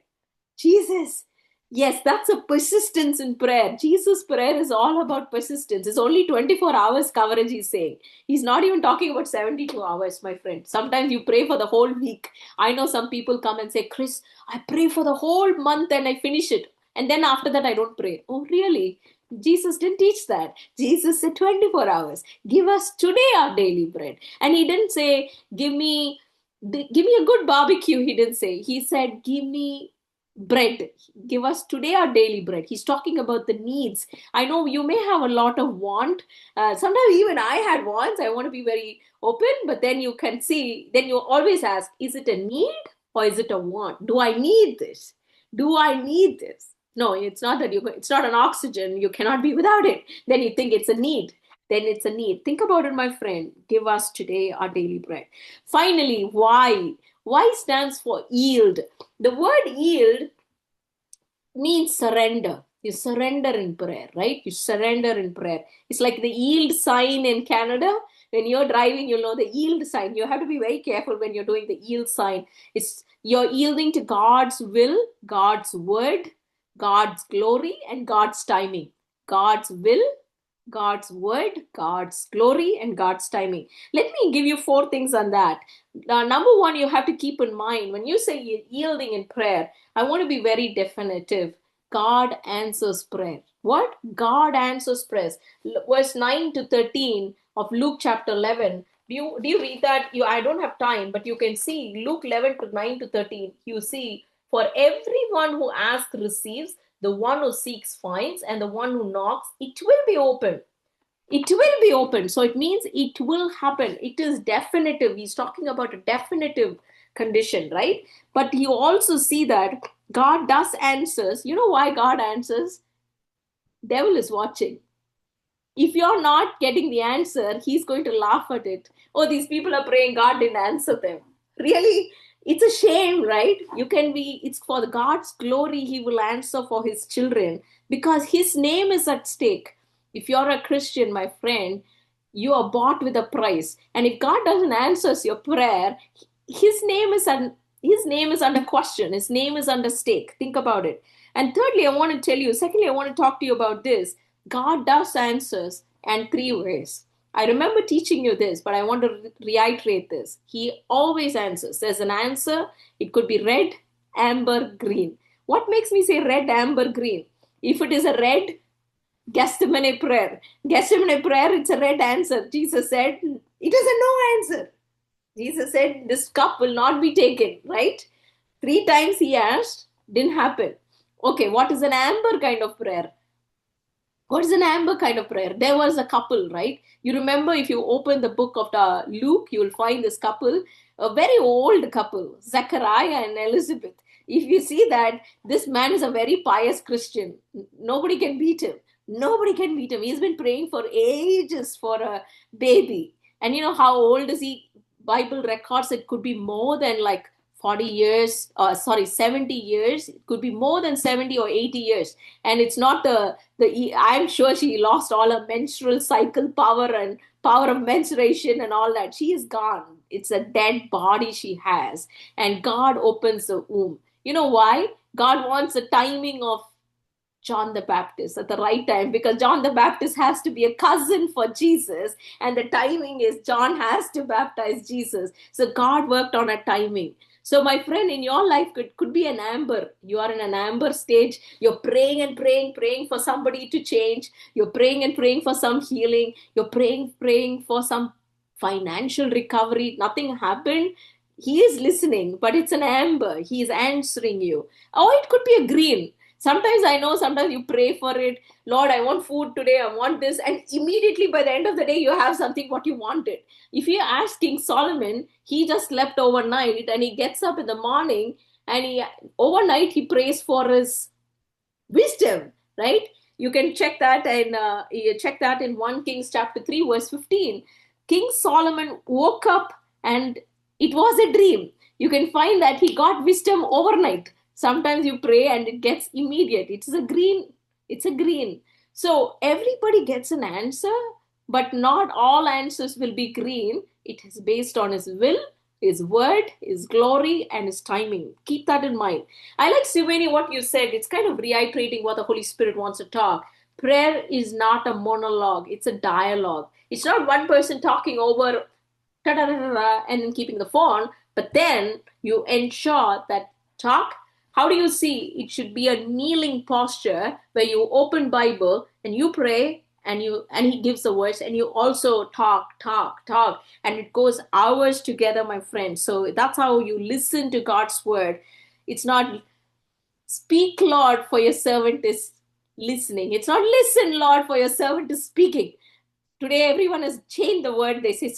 Jesus. Yes, that's a persistence in prayer. Jesus' prayer is all about persistence. It's only 24 hours coverage, he's saying. He's not even talking about 72 hours, my friend. Sometimes you pray for the whole week. I know some people come and say, Chris, I pray for the whole month and I finish it. And then after that, I don't pray. Oh, really? Jesus didn't teach that. Jesus said 24 hours. Give us today our daily bread. And he didn't say, give me a good barbecue. He didn't say. He said, give me bread. Give us today our daily bread. He's talking about the needs. I know you may have a lot of want. Sometimes even I had wants. I want to be very open, but then you can see, then you always ask, is it a need or is it a want? Do I need this? Do I need this? No, it's not that it's not an oxygen. You cannot be without it. Then you think it's a need. Then it's a need. Think about it, my friend. Give us today our daily bread. Finally, why? Y stands for yield. The word yield means surrender. You surrender in prayer, right? You surrender in prayer. It's like the yield sign in Canada. When you're driving, you'll know the yield sign. You have to be very careful when you're doing the yield sign. It's you're yielding to God's will, God's word, God's glory, and God's timing. God's will, God's word, God's glory, and God's timing. Let me give you 4 things on that. Number one, you have to keep in mind when you say yielding in prayer, I want to be very definitive. God answers prayer. What? God answers prayers. Verse 9 to 13 of Luke chapter 11. Do you read that? I don't have time, but you can see Luke 11 to 9 to 13. You see, for everyone who asks receives, the one who seeks finds, and the one who knocks, it will be open. It will be open. So it means it will happen. It is definitive. He's talking about a definitive condition, right? But you also see that God does answers. You know why God answers? Devil is watching. If you're not getting the answer, he's going to laugh at it. Oh, these people are praying, God didn't answer them. Really? It's a shame, right? It's for God's glory, he will answer for his children because his name is at stake. If you're a Christian, my friend, you are bought with a price. And if God doesn't answer your prayer, his name is under question. His name is under stake. Think about it. And thirdly, I want to talk to you about this. God does answers and 3 ways. I remember teaching you this, but I want to reiterate this. He always answers. There's an answer. It could be red, amber, green. What makes me say red, amber, green? If it is a red, Gethsemane prayer. Gethsemane prayer, it's a red answer. Jesus said, it is a no answer. Jesus said, this cup will not be taken, right? 3 times he asked, didn't happen. Okay, what is an amber kind of prayer? What is an amber kind of prayer? There was a couple, right? You remember, if you open the book of the Luke, you will find this couple, a very old couple, Zechariah and Elizabeth. If you see that, this man is a very pious Christian. Nobody can beat him. Nobody can beat him. He's been praying for ages for a baby. And you know how old is he? Bible records it could be more than like 40 years, 70 years. It could be more than 70 or 80 years. And it's not the I'm sure she lost all her menstrual cycle power and power of menstruation and all that. She is gone. It's a dead body she has. And God opens the womb. You know why? God wants the timing of John the Baptist at the right time, because John the Baptist has to be a cousin for Jesus, and the timing is John has to baptize Jesus. So God worked on a timing. So, my friend, in your life could be an amber. You are in an amber stage. You're praying and praying, praying for somebody to change. You're praying and praying for some healing. You're praying for some financial recovery. Nothing happened. He is listening, but it's an amber. He is answering you. Or it could be a green. Sometimes I know, sometimes you pray for it. Lord, I want food today. I want this. And immediately by the end of the day, you have something what you wanted. If you ask King Solomon, he just slept overnight and he gets up in the morning and overnight he prays for his wisdom, right? You can check that in 1 Kings chapter 3 verse 15. King Solomon woke up and it was a dream. You can find that he got wisdom overnight. Sometimes you pray and it gets immediate. It's a green. So everybody gets an answer, but not all answers will be green. It is based on his will, his word, his glory, and his timing. Keep that in mind. I like, Siveni, what you said. It's kind of reiterating what the Holy Spirit wants to talk. Prayer is not a monologue, it's a dialogue. It's not one person talking over and then keeping the phone, but then you ensure that talk. How do you see? It should be a kneeling posture where you open Bible and you pray and he gives the words and you also talk, and it goes hours together, my friend. So that's how you listen to God's word. It's not speak, Lord, for your servant is listening. It's not listen, Lord, for your servant is speaking. Today, everyone has changed the word. They say,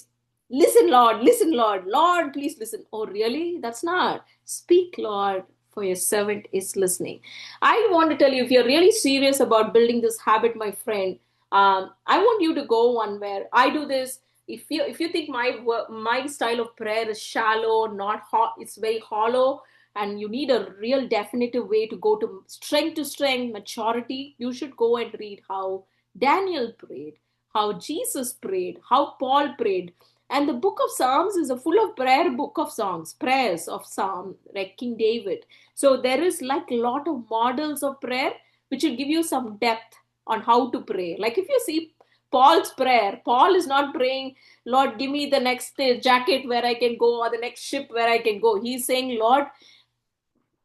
listen, Lord, Lord, please listen. Oh, really? That's not. Speak, Lord, for your servant is listening. I want to tell you, if you're really serious about building this habit, my friend, I want you to go one where I do this. If you think my style of prayer is shallow, not hot, it's very hollow, and you need a real definitive way to strength, maturity, you should go and read how Daniel prayed, how Jesus prayed, how Paul prayed. And the book of Psalms is a full of prayer book of songs, prayers of Psalm, like King David. So there is like a lot of models of prayer which will give you some depth on how to pray. Like if you see Paul's prayer, Paul is not praying, Lord, give me the next jacket where I can go or the next ship where I can go. He's saying, Lord,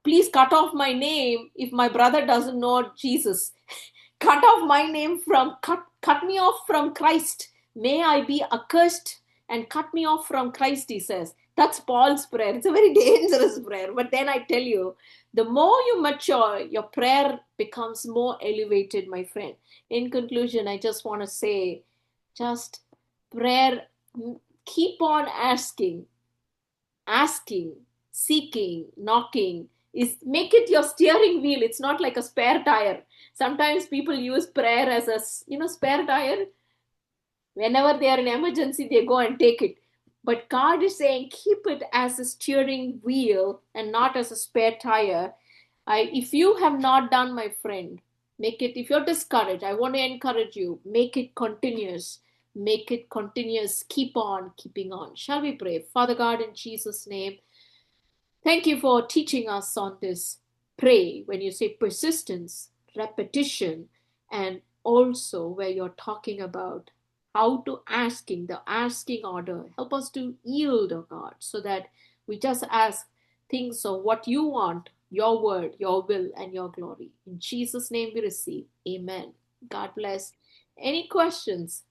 please cut off my name if my brother doesn't know Jesus. Cut me off from Christ. May I be accursed and cut me off from Christ, he says. That's Paul's prayer. It's a very dangerous prayer. But then I tell you, the more you mature, your prayer becomes more elevated, my friend. In conclusion, I just want to say, just prayer, keep on asking, seeking, knocking. Is make it your steering wheel. It's not like a spare tire. Sometimes people use prayer as a spare tire. Whenever they are in emergency, they go and take it. But God is saying, keep it as a steering wheel and not as a spare tire. If you have not done, my friend, make it. If you're discouraged, I want to encourage you. Make it continuous. Make it continuous. Keep on keeping on. Shall we pray? Father God, in Jesus' name, thank you for teaching us on this. Pray when you say persistence, repetition, and also where you're talking about how to the asking order. Help us to yield, oh God, so that we just ask things of what you want, your word, your will, and your glory. In Jesus' name we receive. Amen. God bless. Any questions?